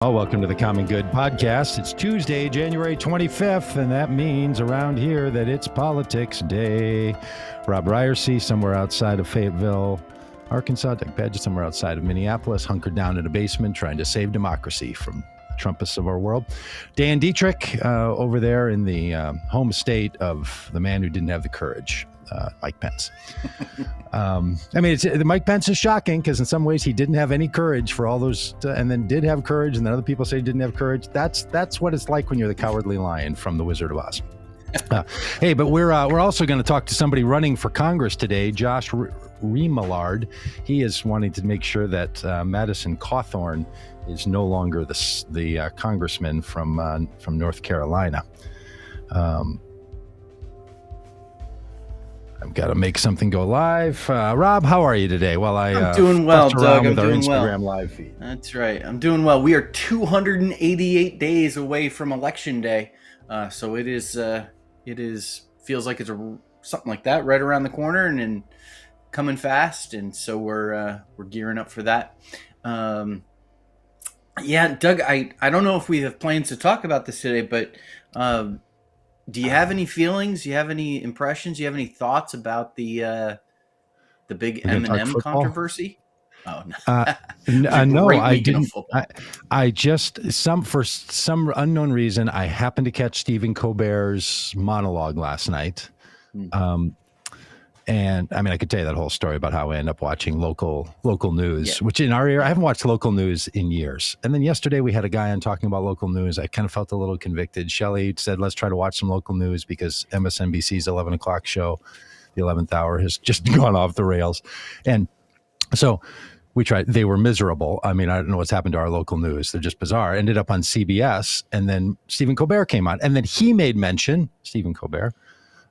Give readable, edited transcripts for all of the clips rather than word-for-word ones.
Well, welcome to the Common Good Podcast. It's Tuesday, January 25th, and that means around here that it's Politics Day. Robb Ryerse, somewhere outside of Fayetteville, Arkansas. Doug Pagitt, somewhere outside of Minneapolis, hunkered down in a basement trying to save democracy from the Trumpists of our world. Dan Dietrich, over there in the home state of the man who didn't have the courage, Mike Pence. Mike Pence is shocking because in some ways he didn't have any courage for all those, and then did have courage, and then other people say he didn't have courage. That's what it's like when you're the Cowardly Lion from The Wizard of Oz. Hey, but we're also going to talk to somebody running for Congress today, Josh Remillard. He is wanting to make sure that Madison Cawthorn is no longer the congressman from North Carolina. I've got to make something go live. Rob, how are you today? Well, I'm doing well, Doug. I'm doing well. Instagram live feed. That's right. I'm doing well. We are 288 days away from Election Day, so it is feels like it's something like that right around the corner and coming fast, and so we're gearing up for that. Yeah, Doug. I don't know if we have plans to talk about this today, but. Do you have any feelings? Do you have any impressions? Do you have any thoughts about the big M&M controversy? Oh no, no, I didn't. I just for some unknown reason I happened to catch Stephen Colbert's monologue last night, and I mean I could tell you that whole story about how I end up watching local news, which in our area I haven't watched local news in years. And then yesterday we had a guy on talking about local news. I kind of felt a little convicted. Shelley said, let's try to watch some local news because MSNBC's 11 o'clock show, the 11th hour, has just gone off the rails. And so we tried. They were miserable. I mean, I don't know what's happened to our local news. They're just bizarre. Ended up on CBS. And then Stephen Colbert came on. And then he made mention, Stephen Colbert,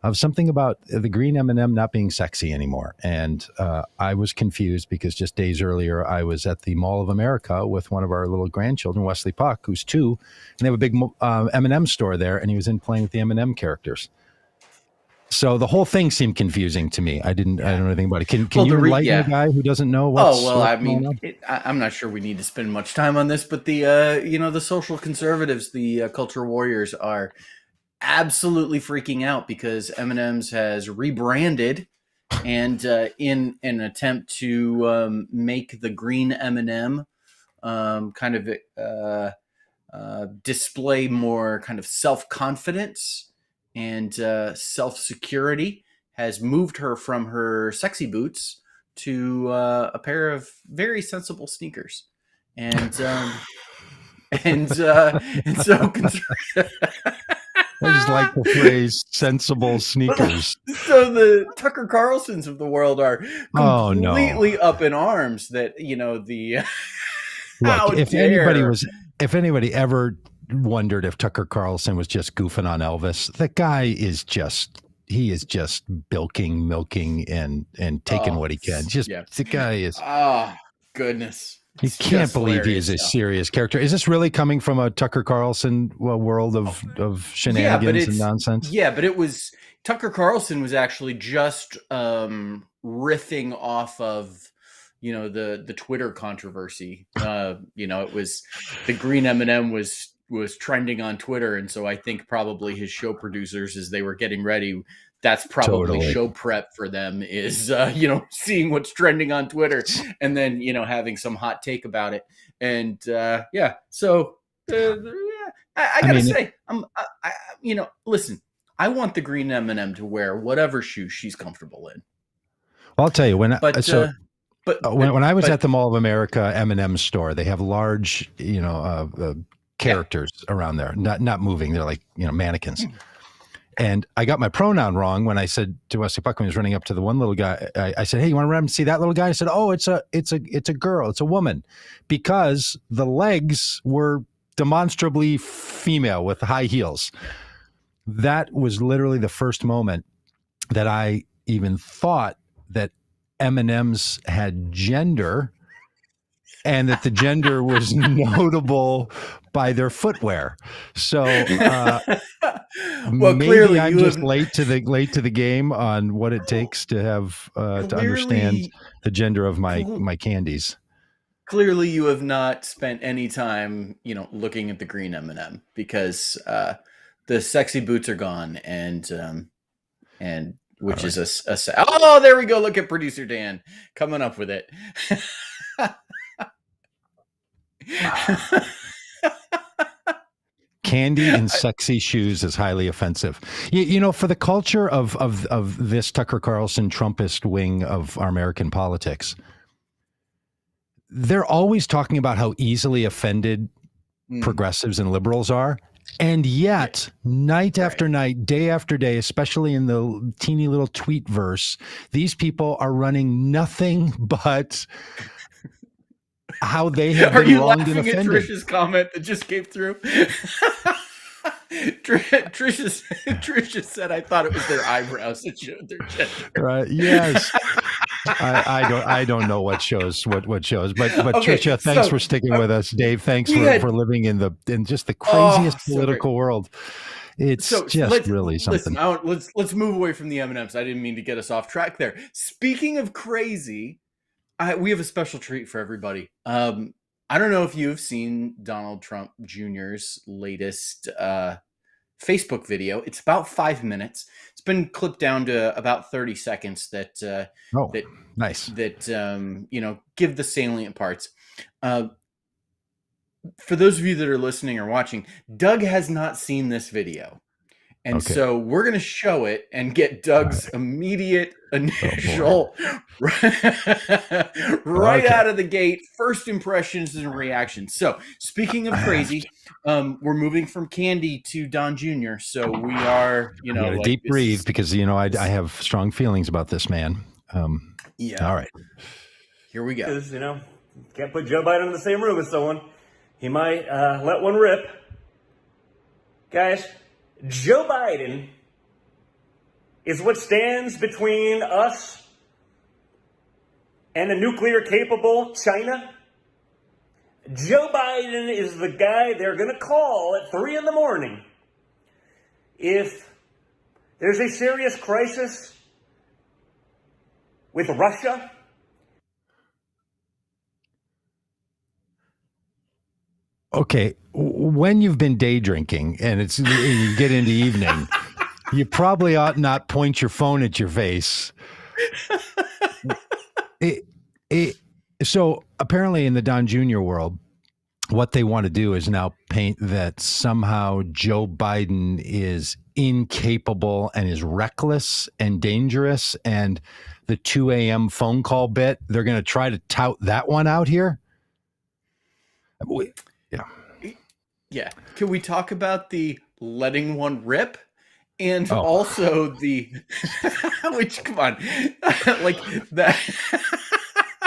of something about the green M&M not being sexy anymore. And I was confused because just days earlier, I was at the Mall of America with one of our little grandchildren, Wesley Puck, who's 2, and they have a big M&M store there, and he was in playing with the M&M characters. So the whole thing seemed confusing to me. I don't know anything about it. Can you enlighten a guy who doesn't know what's I'm not sure we need to spend much time on this, but the social conservatives, the culture warriors are absolutely freaking out because M&M's has rebranded and in an attempt to make the green M&M kind of display more kind of self-confidence and self-security, has moved her from her sexy boots to a pair of very sensible sneakers. And so I just like the phrase "sensible sneakers." So the Tucker Carlsons of the world are completely up in arms that the. Look, if anybody ever wondered if Tucker Carlson was just goofing on Elvis, the guy is just milking and taking what he can. The guy is. Oh goodness. You can't believe he is a serious character. Is this really coming from a Tucker Carlson world of shenanigans and nonsense? Yeah, but Tucker Carlson was actually just riffing off of, the Twitter controversy. It was the green M&M was trending on Twitter, and so I think probably his show producers, as they were getting ready, that's probably show prep for them is, seeing what's trending on Twitter and then, having some hot take about it. And I gotta say, listen, I want the green M&M to wear whatever shoe she's comfortable in. Well, I'll tell you when I was at the Mall of America M&M store, they have large, characters around there, not moving. They're like, mannequins. And I got my pronoun wrong when I said to Wesley Puck when he was running up to the one little guy. I said, "Hey, you want to run and see that little guy?" I said, "Oh, it's a girl, it's a woman," because the legs were demonstrably female with high heels. That was literally the first moment that I even thought that M&Ms had gender, and that the gender was notable by their footwear. So well, maybe I'm just late to the game on what it takes to have to understand the gender of my candies. clearly you have not spent any time, looking at the green M&M, because the sexy boots are gone, and which All is oh, there we go. Look at producer Dan coming up with it. Candy in sexy shoes is highly offensive. For the culture of this Tucker Carlson Trumpist wing of our American politics, they're always talking about how easily offended progressives and liberals are. And yet, night after night, day after day, especially in the teeny little tweet verse, these people are running nothing but how they have been wronged and offended. Are you laughing at Trish's comment that just came through? Trisha said, "I thought it was their eyebrows that showed their gender." Right? Yes. I don't know what shows, but okay, Trisha, thanks for sticking with us. Dave, thanks for living in just the craziest political world. It's really something. Listen, let's move away from the M&Ms. I didn't mean to get us off track there. Speaking of crazy, we have a special treat for everybody. I don't know if you've seen Donald Trump Jr.'s latest Facebook video. It's about 5 minutes. It's been clipped down to about 30 seconds nice. That give the salient parts. For those of you that are listening or watching, Doug has not seen this video. And so we're going to show it and get Doug's immediate initial out of the gate, first impressions and reactions. So speaking of crazy, we're moving from Candy to Don Jr. So we are, deep breathe, because, I have strong feelings about this man. Yeah. All right. Here we go. Because, can't put Joe Biden in the same room as someone. He might let one rip. Guys, Joe Biden is what stands between us and a nuclear-capable China. Joe Biden is the guy they're going to call at 3 a.m. if there's a serious crisis with Russia. Okay, when you've been day drinking and you get into evening, you probably ought not point your phone at your face. So apparently in the Don Jr. world, what they want to do is now paint that somehow Joe Biden is incapable and is reckless and dangerous, and the 2 a.m. phone call bit, they're going to try to tout that one out here. Yeah. Can we talk about the letting one rip? And also the, which, come on, like that.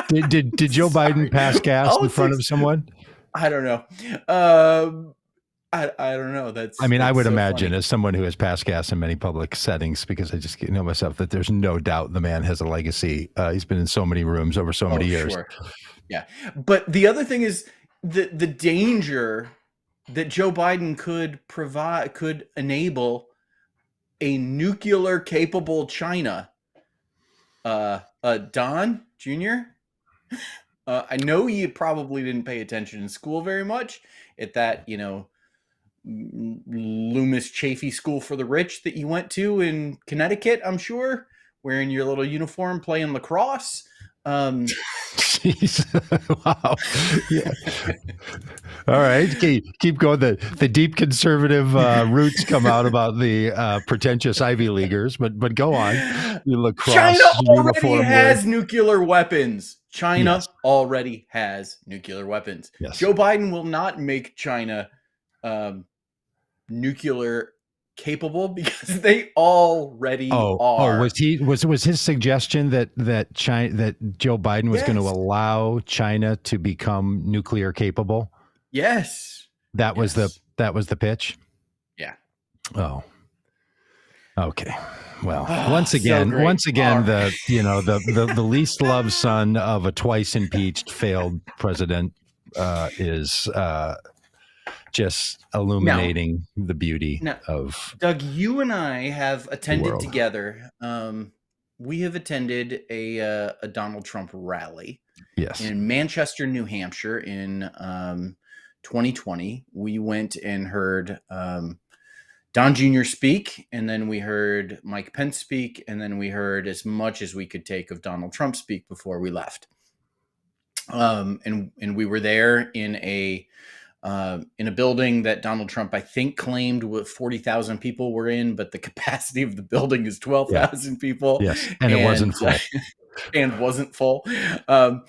Did Joe Biden pass gas in front of someone? I don't know. I don't know. I would imagine, funny, as someone who has passed gas in many public settings, because I just know myself, that there's no doubt the man has a legacy. He's been in so many rooms over so many years. Sure. Yeah. But the other thing is the danger that Joe Biden could enable a nuclear capable China. Don Jr., I know you probably didn't pay attention in school very much at that, Loomis Chafee School for the Rich that you went to in Connecticut, I'm sure, wearing your little uniform, playing lacrosse. Jeez. Wow. Yeah. All right. Keep going. The deep conservative roots come out about the pretentious Ivy Leaguers, but go on. You lacrosse China already uniform has nuclear weapons. China already has nuclear weapons. Yes. Joe Biden will not make China nuclear capable, because they already are. Was his suggestion that Joe Biden was going to allow China to become nuclear capable? Yes. That was the pitch? Yeah. Oh. Okay. Well, once again, the least loved son of a twice impeached failed president is just illuminating the beauty of Doug. You and I have attended together we have attended a Donald Trump rally Yes. in Manchester, New Hampshire in 2020. We went and heard Don Jr. speak, and then we heard Mike Pence speak, and then we heard as much as we could take of Donald Trump speak before we left. And we were there in a building that Donald Trump, I think, claimed 40,000 people were in, but the capacity of the building is 12,000 people. Yes, and it wasn't full. And wasn't full. One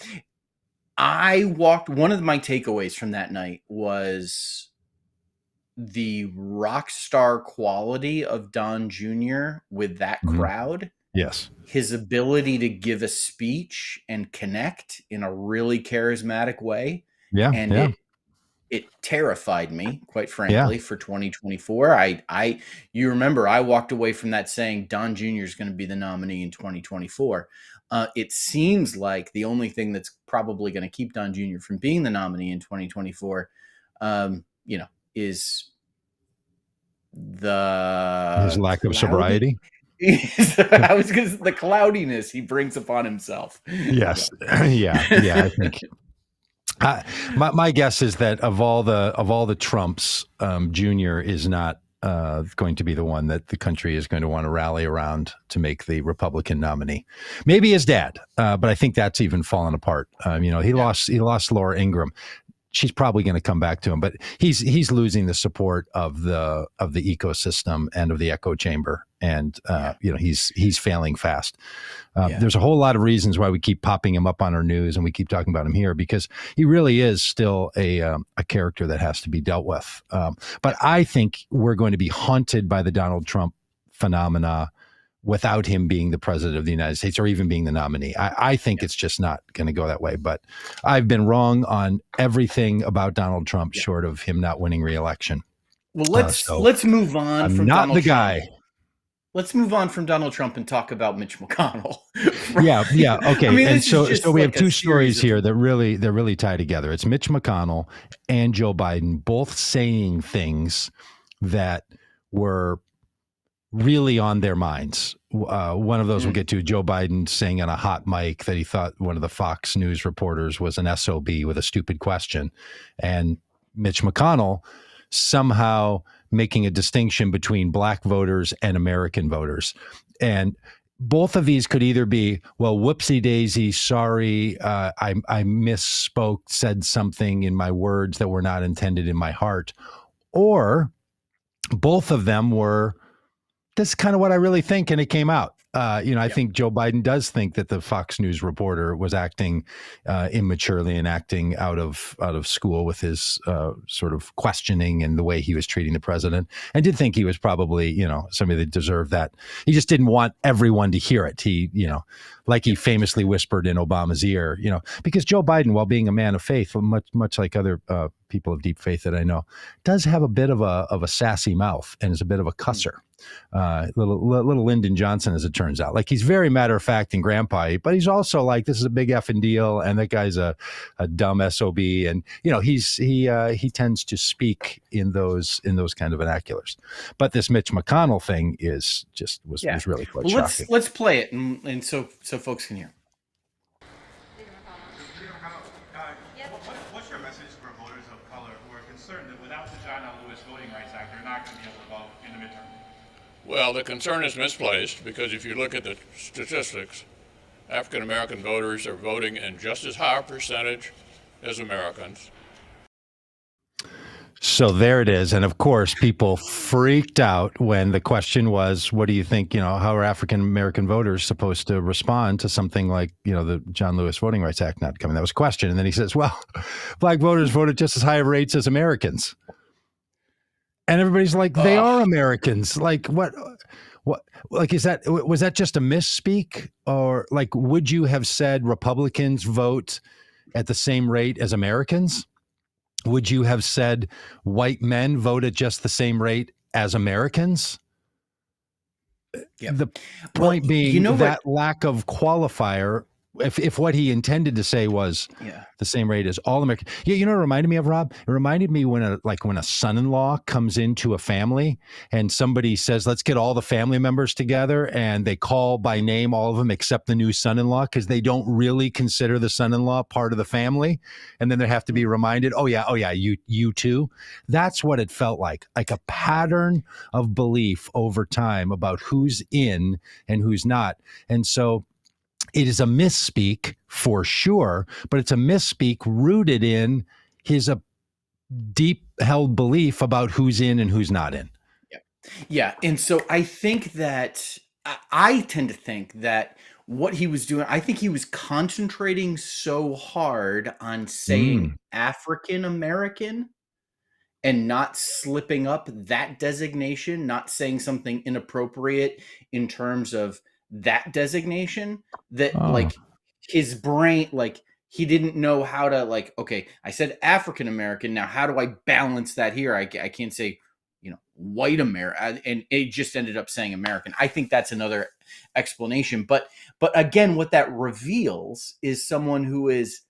of my takeaways from that night was the rock star quality of Don Jr. with that crowd. Yes. His ability to give a speech and connect in a really charismatic way. Yeah. And it terrified me, quite frankly, for 2024. You remember, I walked away from that saying Don Jr. is going to be the nominee in 2024. It seems like the only thing that's probably going to keep Don Jr. from being the nominee in 2024, is his lack of sobriety. I was going to say the cloudiness he brings upon himself. Yes. I think my guess is that of all the Trumps, Jr. is not going to be the one that the country is going to want to rally around to make the Republican nominee. Maybe his dad, but I think that's even fallen apart. He lost Laura Ingraham. She's probably going to come back to him, but he's losing the support of the ecosystem and of the echo chamber, and he's failing fast. There's a whole lot of reasons why we keep popping him up on our news and we keep talking about him here, because he really is still a character that has to be dealt with. But I think we're going to be haunted by the Donald Trump phenomena without him being the president of the United States or even being the nominee. I think it's just not going to go that way. But I've been wrong on everything about Donald Trump short of him not winning re-election. Well, let's move on. I'm from not Donald the guy. Trump. Let's move on from Donald Trump and talk about Mitch McConnell. Yeah. Okay. I mean, and so we like have two stories here that really tie together. It's Mitch McConnell and Joe Biden both saying things that were really on their minds. One of those we'll get to. Joe Biden saying on a hot mic that he thought one of the Fox News reporters was an SOB with a stupid question. And Mitch McConnell somehow making a distinction between black voters and American voters. And both of these could either be, well, whoopsie daisy, sorry, I misspoke, said something in my words that were not intended in my heart. Or both of them were, this is kind of what I really think, and it came out. I think Joe Biden does think that the Fox News reporter was acting immaturely and acting out of school with his sort of questioning and the way he was treating the president, and did think he was probably, somebody that deserved that. He just didn't want everyone to hear it. He, like he famously whispered in Obama's ear, because Joe Biden, while being a man of faith, much like other people of deep faith that I know, does have a bit of a sassy mouth and is a bit of a cusser. Little Lyndon Johnson, as it turns out. Like, he's very matter of fact and grandpa, but he's also like, this is a big effing deal, and that guy's a dumb SOB, and he tends to speak in those kind of vernaculars. But this Mitch McConnell thing was really quite shocking. Let's play it, and so folks can hear. What's your message for voters of color who are concerned that without the John L. Lewis Voting Rights Act, they're not going to be able to vote in the midterm? Well, the concern is misplaced, because if you look at the statistics, African American voters are voting in just as high a percentage as Americans. So there it is. And of course, people freaked out when the question was, what do you think, how are African American voters supposed to respond to something like, the John Lewis Voting Rights Act not coming? That was a question. And then he says, well, black voters voted just as high rates as Americans. And everybody's like, they are Americans. Like, what, like, was that just a misspeak? Or like, would you have said Republicans vote at the same rate as Americans? Would you have said white men vote at just the same rate as Americans? Yep. The point being that lack of qualifier if what he intended to say was Yeah. the same rate as all American. Yeah, you know what it reminded me of, Rob? It reminded me when a son-in-law comes into a family and somebody says, let's get all the family members together, and they call by name all of them except the new son-in-law because they don't really consider the son-in-law part of the family. And then they have to be reminded, oh yeah, you too. That's what it felt like a pattern of belief over time about who's in and who's not. And so it is a misspeak for sure, but it's a misspeak rooted in his deep held belief about who's in and who's not in. Yeah. And so I think that I tend to think that what he was doing, I think he was concentrating so hard on saying African American and not slipping up that designation, not saying something inappropriate in terms of that designation, that like his brain, like he didn't know how to, like, okay, I said African American, now how do I balance that here? I can't say, white American, and it just ended up saying American. I think that's another explanation. But again, what that reveals is someone who is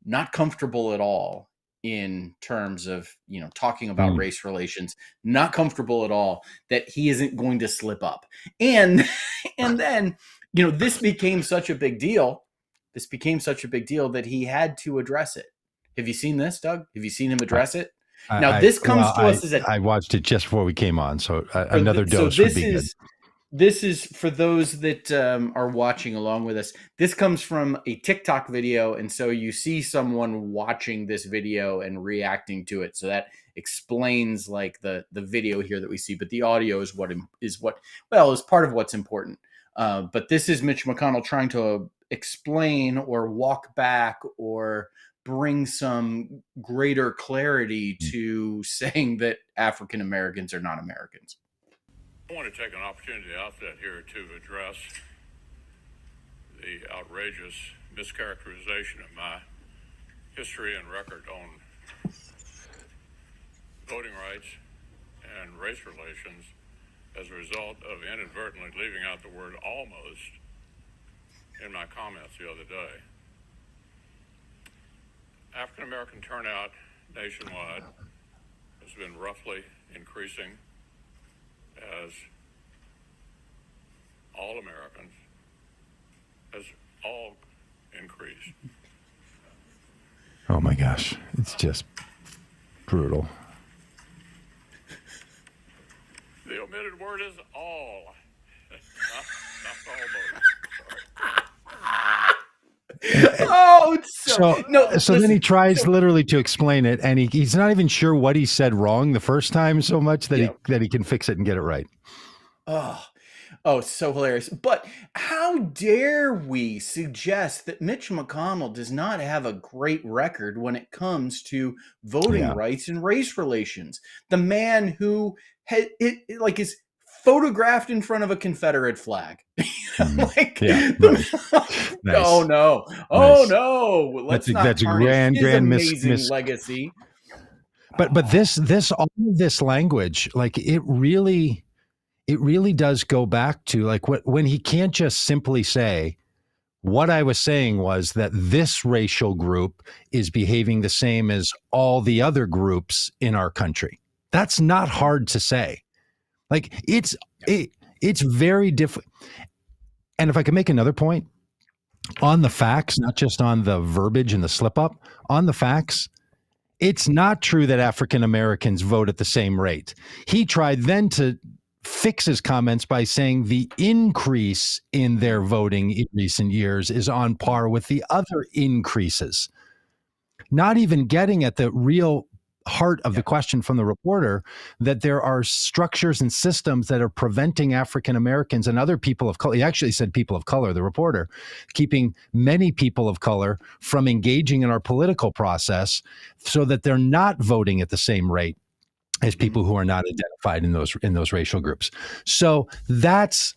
not comfortable at all in terms of, talking about race relations, not comfortable at all, that he isn't going to slip up. And then, this became such a big deal. This became such a big deal that he had to address it. Have you seen this, Doug? Have you seen him address it? Now, this comes to us as I watched it just before we came on, so another dose would be good. This is for those that are watching along with us. This comes from a TikTok video, and so you see someone watching this video and reacting to it. So that explains like the video here that we see, but the audio is part of what's important. But this is Mitch McConnell trying to explain or walk back or bring some greater clarity to saying that African Americans are not Americans. I want to take an opportunity outset here to address the outrageous mischaracterization of my history and record on voting rights and race relations as a result of inadvertently leaving out the word almost in my comments the other day. African American turnout nationwide has been roughly increasing as all Americans has all increased. Oh my gosh, it's just brutal. The omitted word is all, not almost. So then he tries literally to explain it, and he's not even sure what he said wrong the first time so much that he can fix it and get it right. Oh, so hilarious. But how dare we suggest that Mitch McConnell does not have a great record when it comes to voting rights and race relations? The man who is photographed in front of a Confederate flag. Nice. Oh no. That's a grand amazing legacy. But this all of this language, like it really does go back to like when he can't just simply say, what I was saying was that this racial group is behaving the same as all the other groups in our country. That's not hard to say. Like it's very different. And if I could make another point on the facts, not just on the verbiage and the slip up, on the facts, it's not true that African Americans vote at the same rate. He tried then to fix his comments by saying the increase in their voting in recent years is on par with the other increases. Not even getting at the real heart of the question from the reporter, that there are structures and systems that are preventing African Americans and other people of color. He actually said people of color, the reporter, keeping many people of color from engaging in our political process so that they're not voting at the same rate as people who are not identified in those racial groups. So that's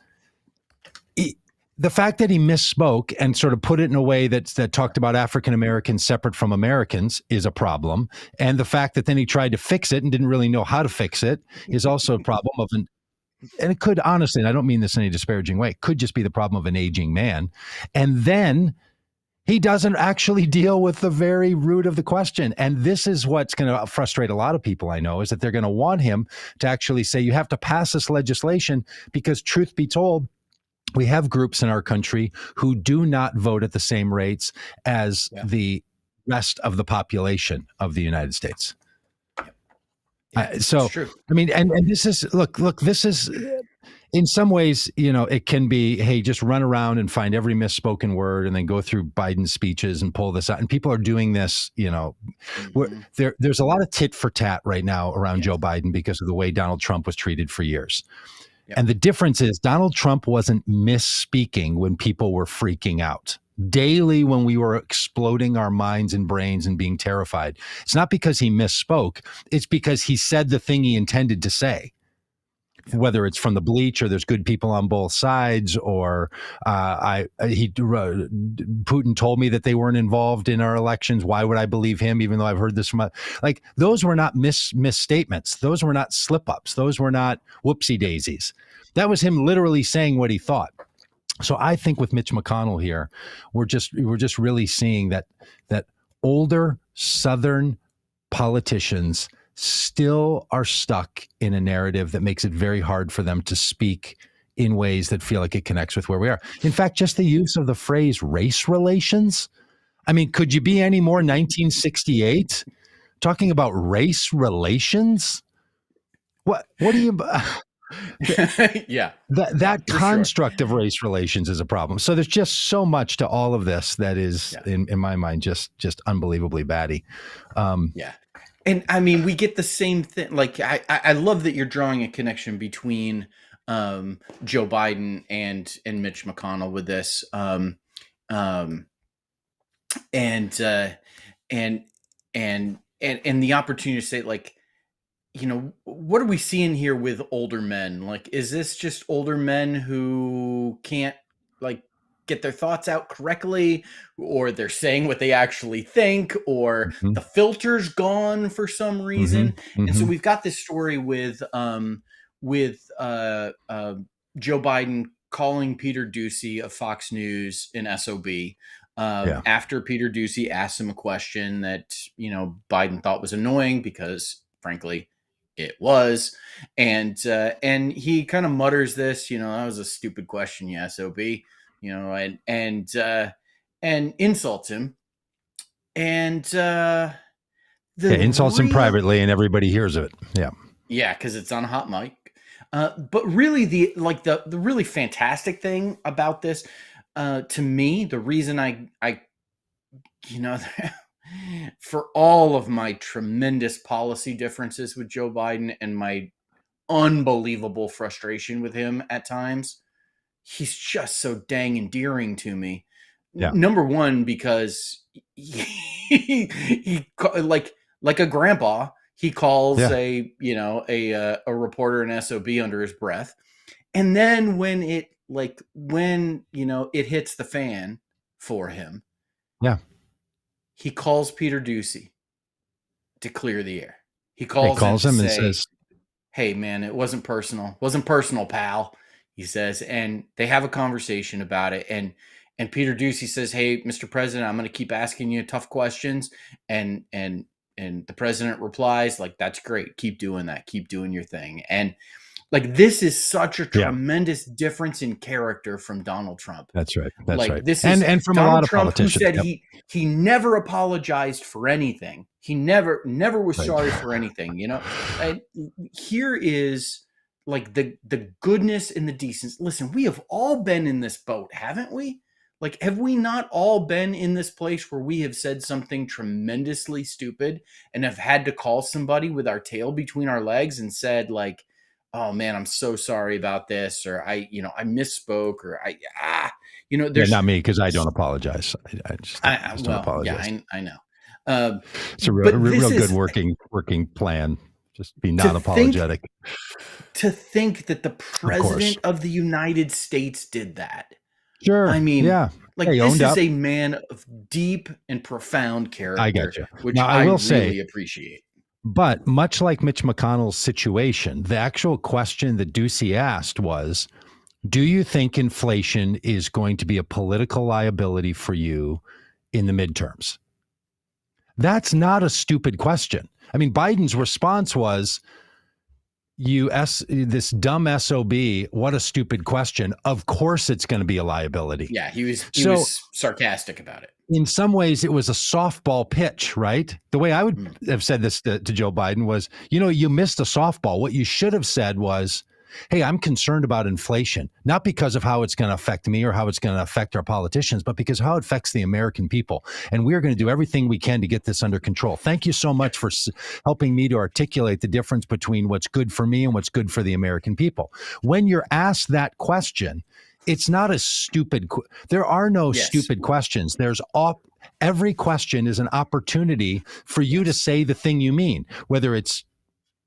the fact that he misspoke and sort of put it in a way that talked about African Americans separate from Americans is a problem. And the fact that then he tried to fix it and didn't really know how to fix it is also a problem and it could honestly, and I don't mean this in any disparaging way, it could just be the problem of an aging man. And then He doesn't actually deal with the very root of the question. And this is what's going to frustrate a lot of people I know, is that they're going to want him to actually say, you have to pass this legislation because, truth be told, we have groups in our country who do not vote at the same rates as the rest of the population of the United States. So, I mean, and this is, look, this is, in some ways, you know, it can be, hey, just run around and find every misspoken word and then go through Biden's speeches and pull this out. And people are doing this, you know, there's a lot of tit for tat right now around Joe Biden because of the way Donald Trump was treated for years. And the difference is Donald Trump wasn't misspeaking when people were freaking out. Daily, when we were exploding our minds and brains and being terrified, it's not because he misspoke. It's because he said the thing he intended to say. Whether it's from the bleach or there's good people on both sides, or Putin told me that they weren't involved in our elections. Why would I believe him, even though I've heard this from like, those were not misstatements. Those were not slip ups. Those were not whoopsie daisies. That was him literally saying what he thought. So I think with Mitch McConnell here, we're just really seeing that older Southern politicians still are stuck in a narrative that makes it very hard for them to speak in ways that feel like it connects with where we are. In fact, just the use of the phrase race relations. I mean, could you be any more 1968 talking about race relations? What do you... That construct of race relations is a problem. So there's just so much to all of this that is, in my mind, just unbelievably batty. And I mean, we get the same thing. Like, I love that you're drawing a connection between Joe Biden and Mitch McConnell with this, and the opportunity to say, like, you know, what are we seeing here with older men? Like, is this just older men who can't, like, get their thoughts out correctly, or they're saying what they actually think, or the filter's gone for some reason? And so we've got this story with Joe Biden calling Peter Doocy of Fox News an SOB after Peter Doocy asked him a question that, you know, Biden thought was annoying because, frankly, it was. And he kind of mutters this, you know, that was a stupid question, you SOB. You know, and insults him, and insults him privately, and everybody hears of it. Yeah, because it's on a hot mic. But really, the really fantastic thing about this, to me, the reason I you know, for all of my tremendous policy differences with Joe Biden and my unbelievable frustration with him at times, he's just so dang endearing to me. Number one, because he like a grandpa, he calls a reporter an SOB under his breath. And then when it hits the fan for him, he calls Peter Doocy to clear the air. He calls him and says, "Hey man, it wasn't personal. Wasn't personal, pal." He says, and they have a conversation about it. And Peter Doocy says, "Hey, Mr. President, I'm going to keep asking you tough questions." And the president replies, like, "That's great. Keep doing that. Keep doing your thing." And like, this is such a tremendous difference in character from Donald Trump. That's right. That's like, right. This is and from Donald a lot of Trump, politicians. who said he never apologized for anything. He never was sorry for anything. You know, and here is like the goodness and the decency. Listen, we have all been in this boat, haven't we? Like, have we not all been in this place where we have said something tremendously stupid and have had to call somebody with our tail between our legs and said, like, "Oh man, I'm so sorry about this," or I misspoke, or there's not me, because I don't apologize. I just don't apologize. Yeah, I know. It's a real good working plan. Just be non-apologetic. To think that the president of the United States did that. Sure. I mean, like, this is up. a man of deep and profound character. I get you. Which now, I will really say, appreciate. But much like Mitch McConnell's situation, the actual question that Doocy asked was, do you think inflation is going to be a political liability for you in the midterms? That's not a stupid question. I mean, Biden's response was, this dumb SOB, what a stupid question. Of course it's going to be a liability. Yeah, he was sarcastic about it. In some ways, it was a softball pitch, right? The way I would have said this to Joe Biden was, you missed a softball. What you should have said was, hey, I'm concerned about inflation, not because of how it's going to affect me or how it's going to affect our politicians, but because of how it affects the American people. And we're going to do everything we can to get this under control. Thank you so much for helping me to articulate the difference between what's good for me and what's good for the American people. When you're asked that question, it's not a stupid. There are no stupid questions. Every question is an opportunity for you to say the thing you mean, whether it's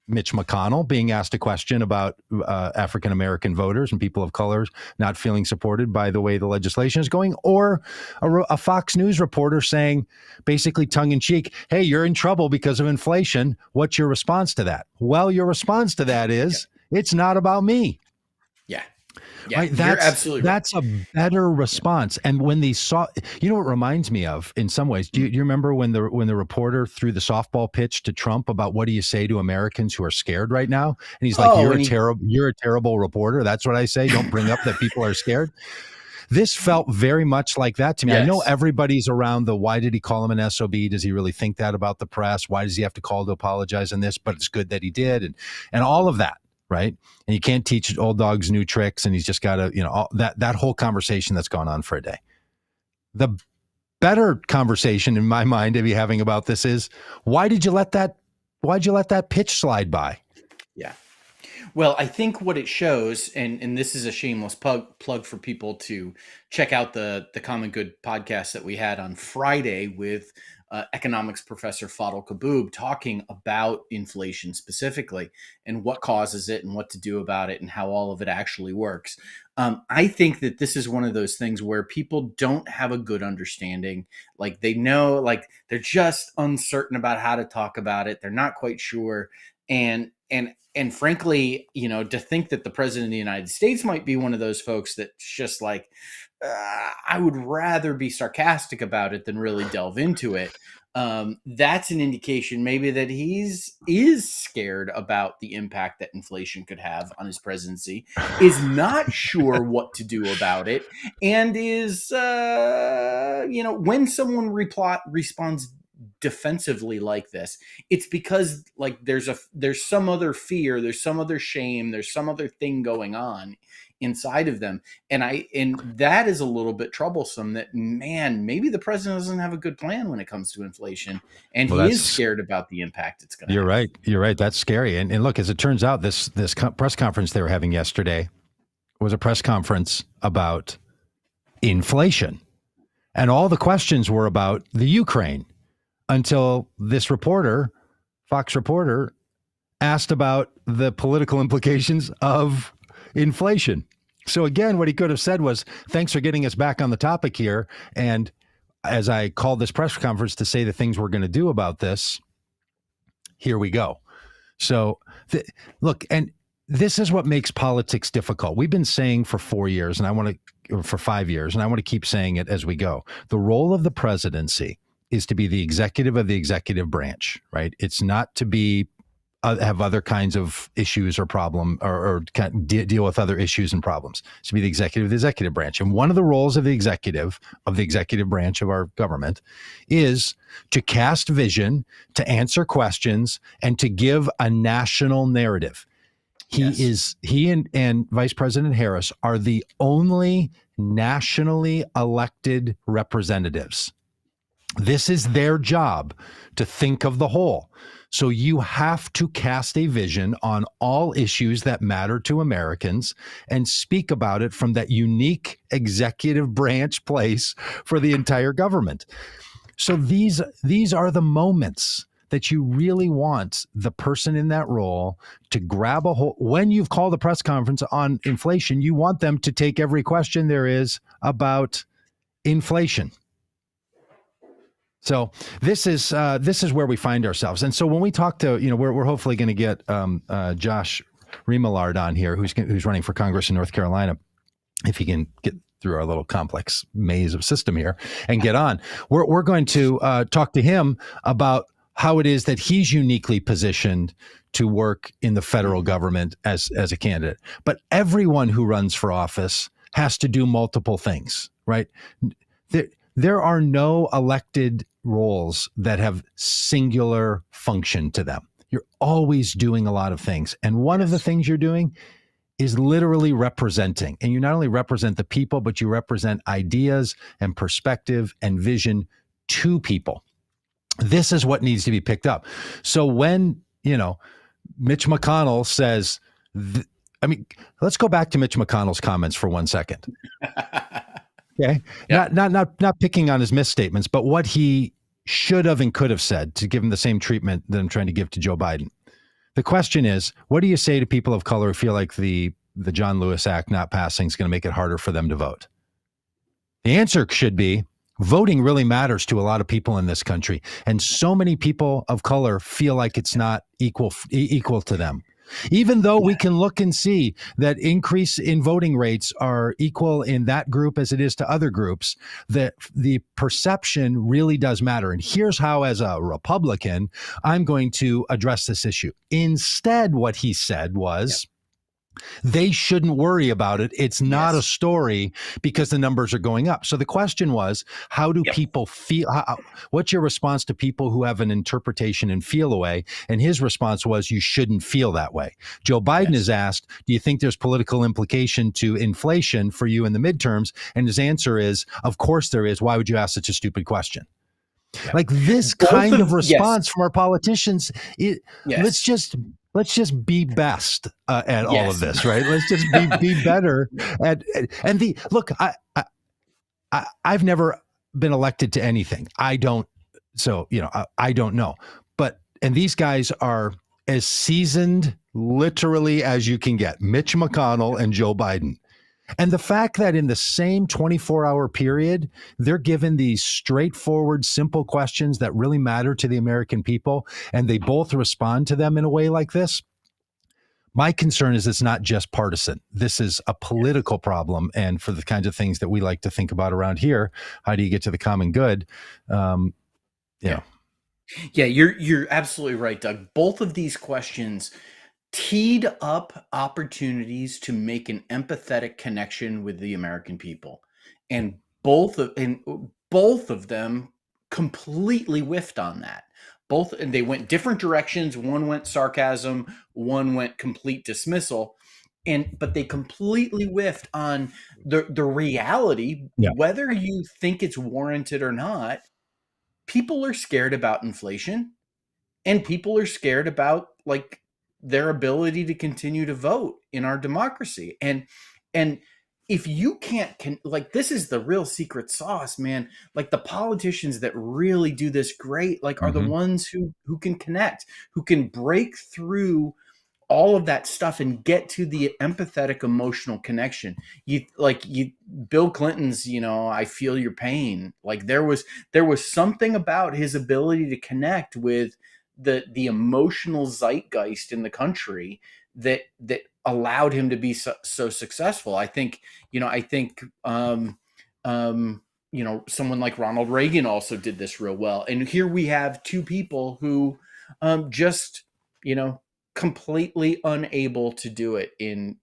Mitch McConnell being asked a question about African-American voters and people of color not feeling supported by the way the legislation is going, or a Fox News reporter saying, basically tongue-in-cheek, hey, you're in trouble because of inflation. What's your response to that? Well, your response to that is, it's not about me. Yeah, right? You're absolutely right. That's a better response. And when they saw, what it reminds me of in some ways, do you remember when the reporter threw the softball pitch to Trump about what do you say to Americans who are scared right now? And he's like, you're a terrible reporter. That's what I say. Don't bring up that people are scared. This felt very much like that to me. Yes. I know everybody's around why did he call him an SOB? Does he really think that about the press? Why does he have to call to apologize on this? But it's good that he did. And all of that. Right. And you can't teach old dogs new tricks. And he's just got to, that whole conversation that's gone on for a day. The better conversation in my mind to be having about this is, why'd you let that pitch slide by? Yeah. Well, I think what it shows, and this is a shameless plug for people to check out the Common Good podcast that we had on Friday with economics professor Fadl Kaboub talking about inflation specifically and what causes it and what to do about it and how all of it actually works. I think that this is one of those things where people don't have a good understanding. Like they know, like they're just uncertain about how to talk about it. They're not quite sure. And frankly, to think that the president of the United States might be one of those folks that's just like, I would rather be sarcastic about it than really delve into it. That's an indication maybe that is scared about the impact that inflation could have on his presidency, is not sure what to do about it, and is, when someone responds defensively like this, it's because like there's some other fear, there's some other shame, there's some other thing going on inside of them. And that is a little bit troublesome, that maybe the president doesn't have a good plan when it comes to inflation. And he is scared about the impact it's going to have. You're right. That's scary. And look, as it turns out, this press conference they were having yesterday was a press conference about inflation. And all the questions were about the Ukraine until this reporter, Fox reporter, asked about the political implications of inflation. So again, what he could have said was, thanks for getting us back on the topic here. And as I called this press conference to say the things we're going to do about this, here we go. So look, and this is what makes politics difficult. We've been saying for 4 years, for 5 years, and I want to keep saying it as we go. The role of the presidency is to be the executive of the executive branch, right? It's not to be have other kinds of issues or problem or deal with other issues and problems. It's to be the executive of the executive branch. And one of the roles of the executive branch of our government is to cast vision, to answer questions, and to give a national narrative. He and Vice President Harris are the only nationally elected representatives. This is their job, to think of the whole. So you have to cast a vision on all issues that matter to Americans and speak about it from that unique executive branch place for the entire government. So these are the moments that you really want the person in that role to grab a hold. When you've called a press conference on inflation, you want them to take every question there is about inflation. So this is where we find ourselves. And so when we talk to, we're hopefully going to get Josh Remillard on here, who's running for Congress in North Carolina, if he can get through our little complex maze of system here and get on. We're going to talk to him about how it is that he's uniquely positioned to work in the federal government as a candidate. But everyone who runs for office has to do multiple things, right? There are no elected roles that have singular function to them. You're always doing a lot of things. And one of the things you're doing is literally representing. And you not only represent the people, but you represent ideas and perspective and vision to people. This is what needs to be picked up. So when, Mitch McConnell says, let's go back to Mitch McConnell's comments for 1 second. Okay. Yeah. Not picking on his misstatements, but what he should have and could have said to give him the same treatment that I'm trying to give to Joe Biden. The question is, what do you say to people of color who feel like the John Lewis Act not passing is going to make it harder for them to vote? The answer should be, voting really matters to a lot of people in this country. And so many people of color feel like it's not equal to them. Even though we can look and see that increase in voting rates are equal in that group as it is to other groups, that the perception really does matter. And here's how, as a Republican, I'm going to address this issue. Instead, what he said was, they shouldn't worry about it. It's not a story because the numbers are going up. So the question was, how do people feel? What's your response to people who have an interpretation and feel a way? And his response was, you shouldn't feel that way. Joe Biden is asked, do you think there's political implication to inflation for you in the midterms? And his answer is, of course there is. Why would you ask such a stupid question? Like this kind of response from our politicians, let's just be best at all of this, right? Let's just be better at look. I've never been elected to anything. I don't know. And these guys are as seasoned, literally, as you can get. Mitch McConnell and Joe Biden. And the fact that in the same 24-hour period, they're given these straightforward, simple questions that really matter to the American people, and they both respond to them in a way like this. My concern is it's not just partisan. This is a political problem. And for the kinds of things that we like to think about around here, how do you get to the common good? Yeah, you're absolutely right, Doug. Both of these questions teed up opportunities to make an empathetic connection with the American people, and both of them completely whiffed on that. And they went different directions. One went sarcasm, one went complete dismissal, but they completely whiffed on the reality. Whether you think it's warranted or not, people are scared about inflation, and people are scared about their ability to continue to vote in our democracy. And if you can't, this is the real secret sauce, man. Like, the politicians that really do this great, are the ones who can connect, who can break through all of that stuff and get to the empathetic, emotional connection. Bill Clinton's, I feel your pain. There was something about his ability to connect with the emotional zeitgeist in the country that allowed him to be so successful. I think someone like Ronald Reagan also did this real well. And here we have two people who just completely unable to do it in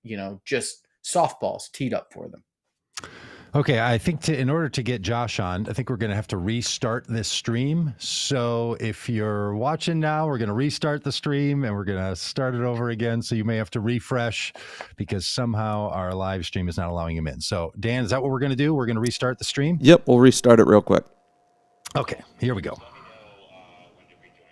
just softballs teed up for them. Okay, I think in order to get Josh on, I think we're going to have to restart this stream. So if you're watching now, we're going to restart the stream and we're going to start it over again. So you may have to refresh because somehow our live stream is not allowing him in. So Dan, is that what we're going to do? We're going to restart the stream? Yep, we'll restart it real quick. Okay, here we go.